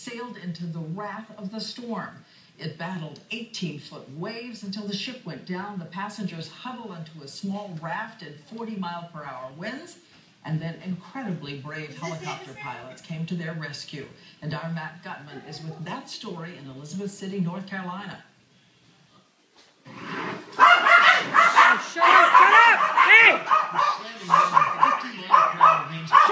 sailed into the wrath of the storm. It battled 18-foot waves until the ship went down. The passengers huddled onto a small raft in 40-mile-per-hour winds, and then incredibly brave helicopter pilots came to their rescue. And our Matt Gutman is with that story in Elizabeth City, North Carolina. Shut up! Hey! Shut up!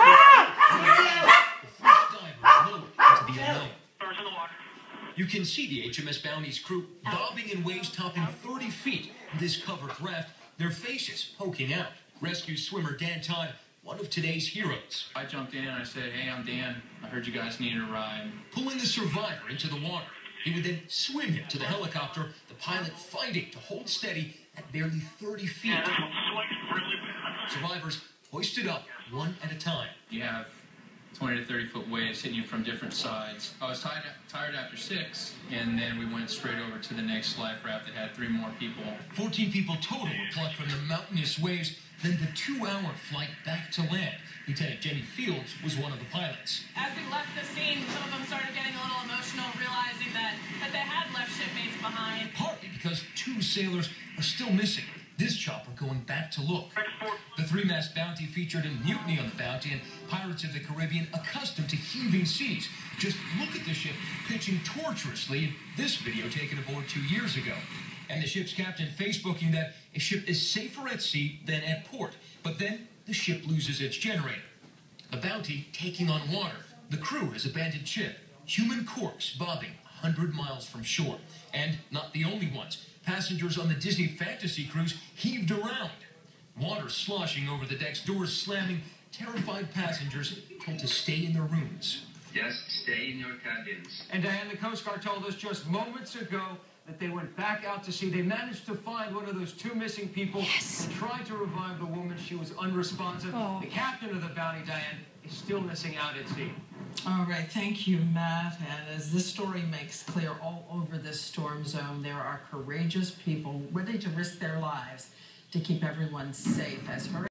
You can see the HMS Bounty's crew bobbing in waves topping 30 feet. This covered raft, their faces poking out. Rescue swimmer Dan Todd, one of today's heroes. I jumped in and I said, "Hey, I'm Dan. I heard you guys needed a ride." Pulling the survivor into the water. He would then swim him to the helicopter, the pilot fighting to hold steady at barely 30 feet. Survivors hoisted up one at a time. You have 20 to 30 foot waves hitting you from different sides. I was tired after 6, and then we went straight over to the next life raft that had 3 more people. 14 people total were plucked from the mountainous waves, then the 2-hour flight back to land. Lieutenant Jenny Fields was one of the pilots. As we left the scene, some of them started getting a little emotional, realizing that they had left shipmates behind. Partly because 2 sailors are still missing. This chopper going back to look. The 3-mast Bounty featured in Mutiny on the Bounty and Pirates of the Caribbean, accustomed to heaving seas. Just look at the ship pitching torturously in this video taken aboard 2 years ago. And the ship's captain Facebooking that a ship is safer at sea than at port. But then the ship loses its generator. The Bounty taking on water. The crew has abandoned ship. Human corpse bobbing 100 miles from shore. And not the only ones. Passengers on the Disney Fantasy cruise heaved around. Water sloshing over the decks, doors slamming. Terrified passengers told to stay in their rooms. Just stay in your cabins. And Diane, the Coast Guard told us just moments ago that they went back out to sea. They managed to find one of those 2 missing people and tried to revive the woman. She was unresponsive. The captain of the Bounty, Diane, is still missing out at sea. All right, thank you, Matt. And as this story makes clear, all over this storm zone, there are courageous people ready to risk their lives to keep everyone safe as hurricane